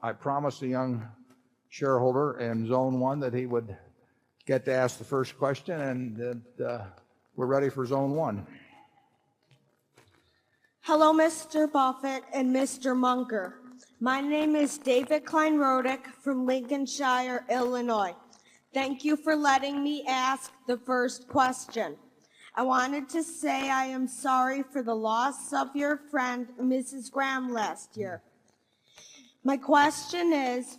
I promised a young shareholder in Zone 1 that he would get to ask the first question, and that we're ready for Zone 1. Hello, Mr. Buffett and Mr. Munger. My name is David Klein-Rodick from Lincolnshire, Illinois. Thank you for letting me ask the first question. I wanted to say I am sorry for the loss of your friend, Mrs. Graham, last year. My question is,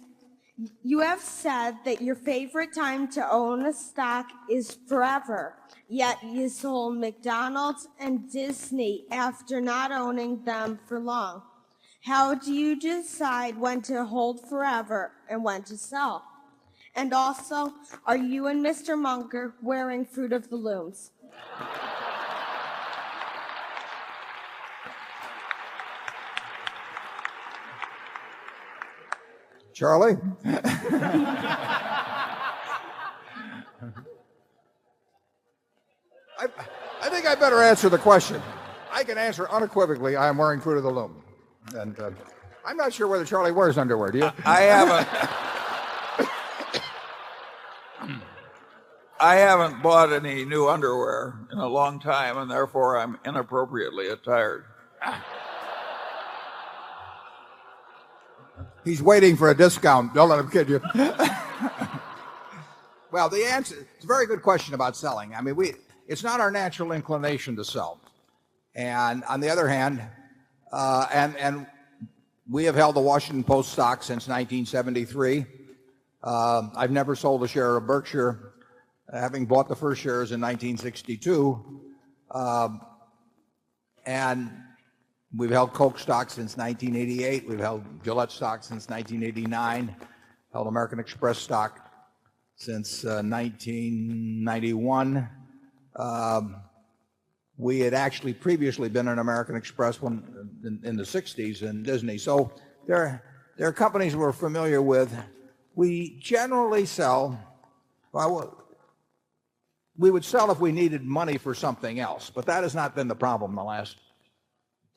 you have said that your favorite time to own a stock is forever, yet you sold McDonald's and Disney after not owning them for long. How do you decide when to hold forever and when to sell? And also, are you and Mr. Munger wearing Fruit of the Looms? Charlie? I think I better answer the question. I can answer unequivocally, I am wearing Fruit of the Loom. And I'm not sure whether Charlie wears underwear, do you? I haven't bought any new underwear in a long time, and therefore I'm inappropriately attired. He's waiting for a discount. Don't let him kid you. Well, the answer, it's a very good question about selling. I mean, it's not our natural inclination to sell. And on the other hand, and we have held the Washington Post stock since 1973. I've never sold a share of Berkshire, having bought the first shares in 1962. And we've held Coke stock since 1988. We've held Gillette stock since 1989. Held American Express stock since 1991. We had actually previously been an American Express in the 60s in Disney. So there are companies we're familiar with. We generally sell, well, we would sell if we needed money for something else, but that has not been the problem in the last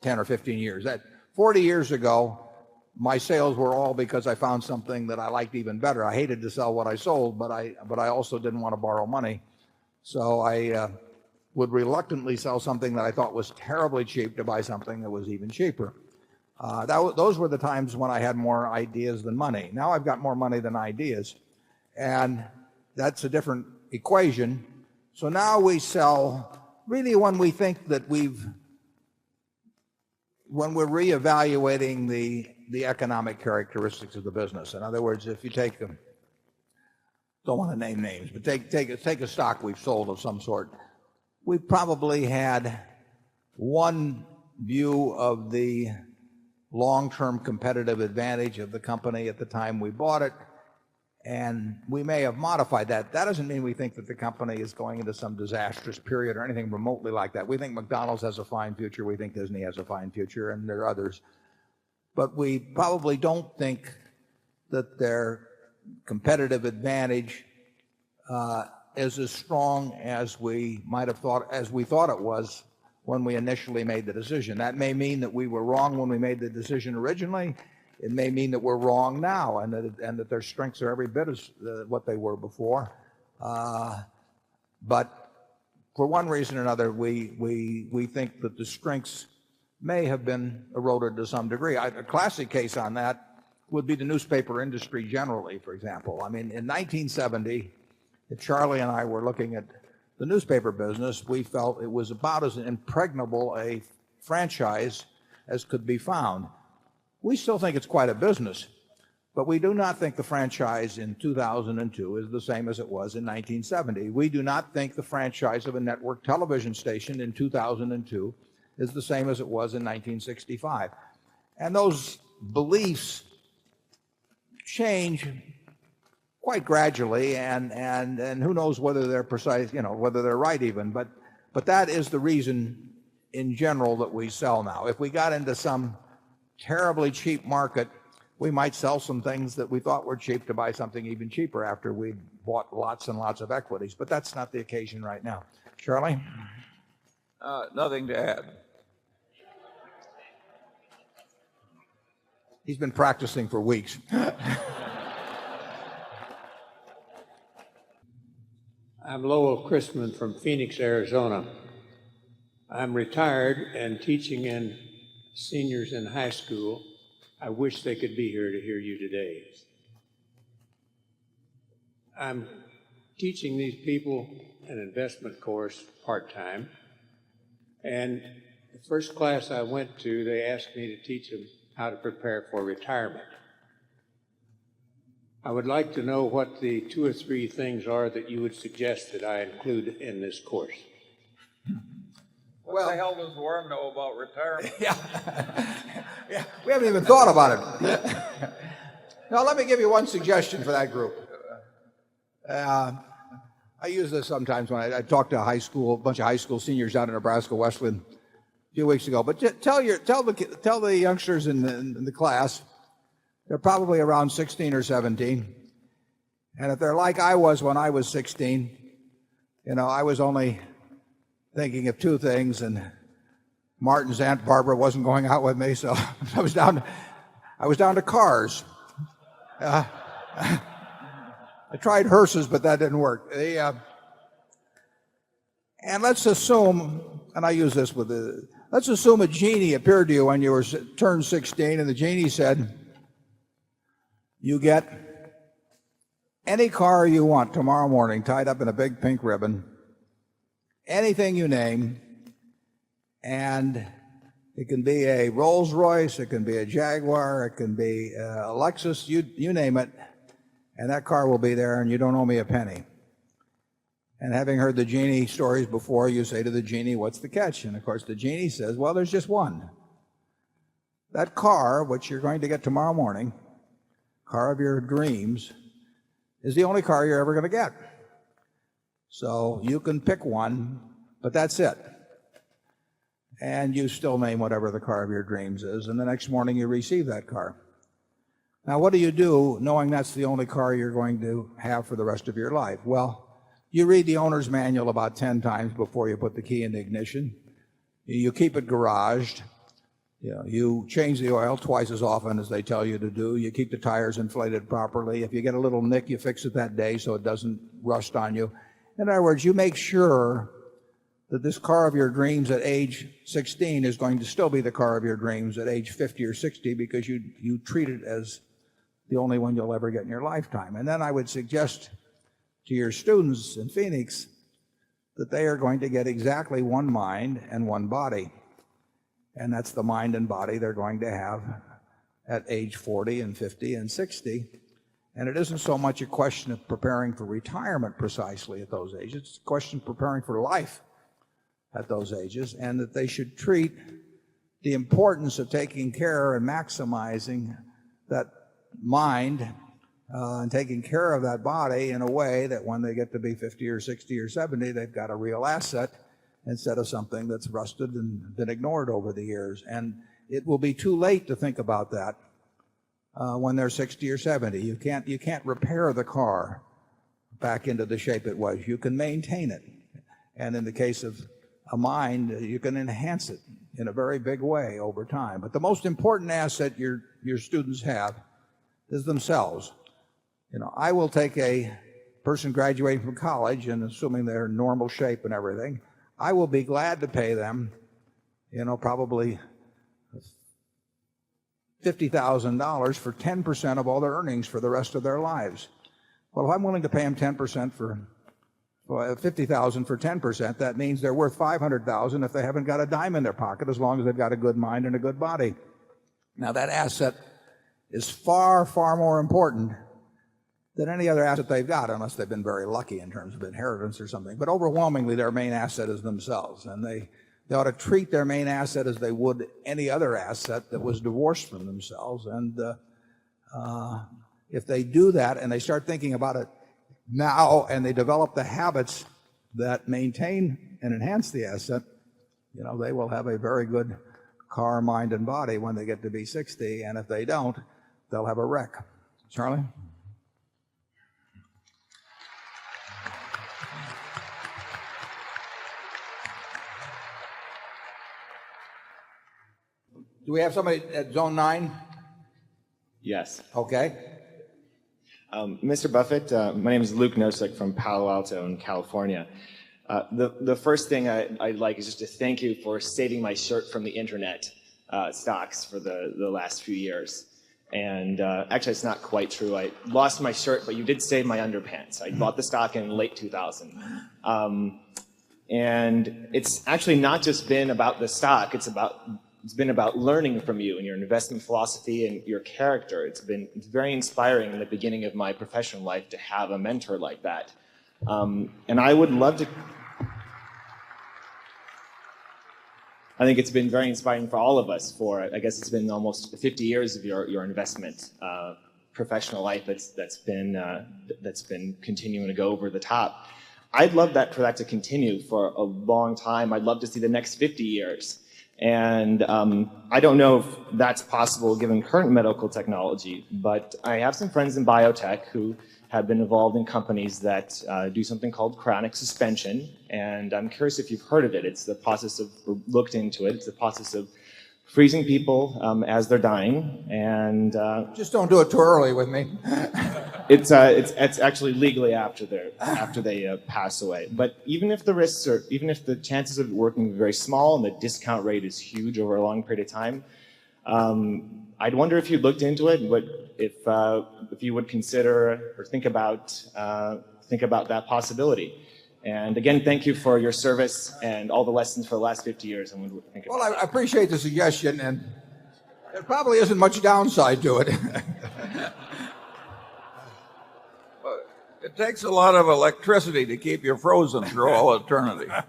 10 or 15 years. That 40 years ago, my sales were all because I found something that I liked even better. I hated to sell what I sold, but I also didn't want to borrow money. So I would reluctantly sell something that I thought was terribly cheap to buy something that was even cheaper. Those were the times when I had more ideas than money. Now I've got more money than ideas, and that's a different equation. So now we sell really when we think that when we're reevaluating the economic characteristics of the business. In other words, if you take them, don't want to name names, but take a stock we've sold of some sort. We probably had one view of the long-term competitive advantage of the company at the time we bought it, and we may have modified that. That doesn't mean we think that the company is going into some disastrous period or anything remotely like that. We think McDonald's has a fine future. We think Disney has a fine future, and there are others. But we probably don't think that their competitive advantage is as strong as we might have thought, as we thought it was when we initially made the decision. That may mean that we were wrong when we made the decision originally. It may mean that we're wrong now, and that their strengths are every bit as what they were before. But for one reason or another, we think that the strengths may have been eroded to some degree. A classic case on that would be the newspaper industry generally, for example. I mean, in 1970, if Charlie and I were looking at the newspaper business, we felt it was about as impregnable a franchise as could be found. We still think it's quite a business, but we do not think the franchise in 2002 is the same as it was in 1970. We do not think the franchise of a network television station in 2002 is the same as it was in 1965. And those beliefs change quite gradually, and who knows whether they're precise, whether they're right even, but that is the reason in general that we sell now. If we got into some terribly cheap market, we might sell some things that we thought were cheap to buy something even cheaper after we bought lots and lots of equities, but that's not the occasion right now. Charlie? Nothing to add. He's been practicing for weeks. I'm Lowell Christman from Phoenix, Arizona. I'm retired and teaching in seniors in high school. I wish they could be here to hear you today. I'm teaching these people an investment course part-time, and the first class I went to, they asked me to teach them how to prepare for retirement. I would like to know what the 2 or 3 things are that you would suggest that I include in this course. What the hell does Warren know about retirement? Yeah, we haven't even thought about it. Now, let me give you one suggestion for that group. I use this sometimes when I talk to a bunch of high school seniors down in Nebraska, Westland, a few weeks ago. But tell the youngsters in the class, they're probably around 16 or 17. And if they're like I was when I was 16, I was only thinking of 2 things, and Martin's Aunt Barbara wasn't going out with me, so I was down to cars. I tried hearses, but that didn't work. And let's assume, and I use this let's assume a genie appeared to you when you turned 16, and the genie said, you get any car you want tomorrow morning tied up in a big pink ribbon, anything you name, and it can be a Rolls Royce, it can be a Jaguar, it can be a Lexus, you name it, and that car will be there, and you don't owe me a penny. And having heard the genie stories before, you say to the genie, what's the catch? And of course the genie says, well, there's just one. That car, which you're going to get tomorrow morning, car of your dreams, is the only car you're ever going to get. So you can pick one, but that's it. And you still name whatever the car of your dreams is, and the next morning you receive that car. Now, what do you do knowing that's the only car you're going to have for the rest of your life? Well, you read the owner's manual about 10 times before you put the key in the ignition. You keep it garaged. You change the oil twice as often as they tell you to do. You keep the tires inflated properly. If you get a little nick, you fix it that day so it doesn't rust on you. In other words, you make sure that this car of your dreams at age 16 is going to still be the car of your dreams at age 50 or 60 because you treat it as the only one you'll ever get in your lifetime. And then I would suggest to your students in Phoenix that they are going to get exactly one mind and one body. And that's the mind and body they're going to have at age 40 and 50 and 60. And it isn't so much a question of preparing for retirement precisely at those ages. It's a question of preparing for life at those ages, and that they should treat the importance of taking care and maximizing that mind and taking care of that body in a way that when they get to be 50 or 60 or 70, they've got a real asset instead of something that's rusted and been ignored over the years. And it will be too late to think about that when they're 60 or 70. You can't repair the car back into the shape it was. You can maintain it. And in the case of a mind, you can enhance it in a very big way over time. But the most important asset your students have is themselves. I will take a person graduating from college, and assuming they're in normal shape and everything, I will be glad to pay them, probably $50,000 for 10% of all their earnings for the rest of their lives. Well, if I'm willing to pay them 10% for $50,000 for 10%, that means they're worth $500,000 if they haven't got a dime in their pocket, as long as they've got a good mind and a good body. Now, that asset is far, far more important than any other asset they've got, unless they've been very lucky in terms of inheritance or something. But overwhelmingly, their main asset is themselves, and they ought to treat their main asset as they would any other asset that was divorced from themselves. And if they do that and they start thinking about it now, and they develop the habits that maintain and enhance the asset, they will have a very good car, mind, and body when they get to be 60. And if they don't, they'll have a wreck. Charlie? Do we have somebody at zone 9? Yes. Okay. Mr. Buffett, my name is Luke Nosek from Palo Alto in California. The first thing I'd like is just to thank you for saving my shirt from the internet stocks for the last few years. And actually, it's not quite true. I lost my shirt, but you did save my underpants. I bought the stock in late 2000. And it's actually not just been about the stock. It's been about learning from you and your investment philosophy and your character. It's very inspiring in the beginning of my professional life to have a mentor like that. And I would love to. I think it's been very inspiring for all of us. I guess it's been almost 50 years of your investment professional life that's been continuing to go over the top. I'd love for that to continue for a long time. I'd love to see the next 50 years. And I don't know if that's possible given current medical technology, but I have some friends in biotech who have been involved in companies that do something called cryonic suspension. And I'm curious if you've heard of it. It's the process of, or looked into it, it's the process of freezing people as they're dying. And just don't do it too early with me. It's actually legally after they pass away. But even if the chances of it working are very small and the discount rate is huge over a long period of time, I'd wonder if you looked into it, if you would consider or think about that possibility. And again, thank you for your service and all the lessons for the last 50 years. Well, I appreciate the suggestion, and there probably isn't much downside to it. It takes a lot of electricity to keep you frozen through all eternity. Well,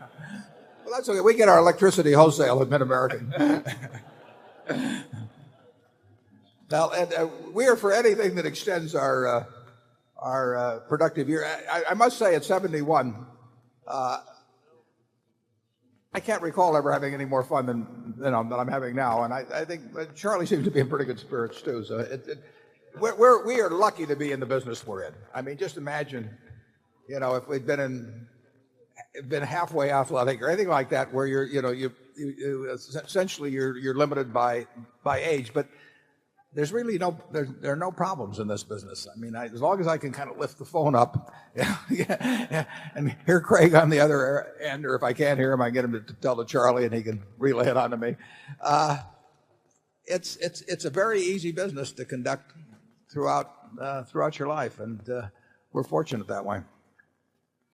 that's okay. We get our electricity wholesale at Mid-American. Now, and we are for anything that extends our productive year. I must say, at 71, I can't recall ever having any more fun than I'm having now. And I think Charlie seems to be in pretty good spirits too. So we are lucky to be in the business we're in. I mean, just imagine, if we'd been halfway athletic or anything like that, where you essentially you're limited by age. But there's really there are no problems in this business. I mean, as long as I can kind of lift the phone up, and hear Craig on the other end, or if I can't hear him, I get him to tell to Charlie, and he can relay it on to me. It's a very easy business to conduct throughout your life, and we're fortunate that way.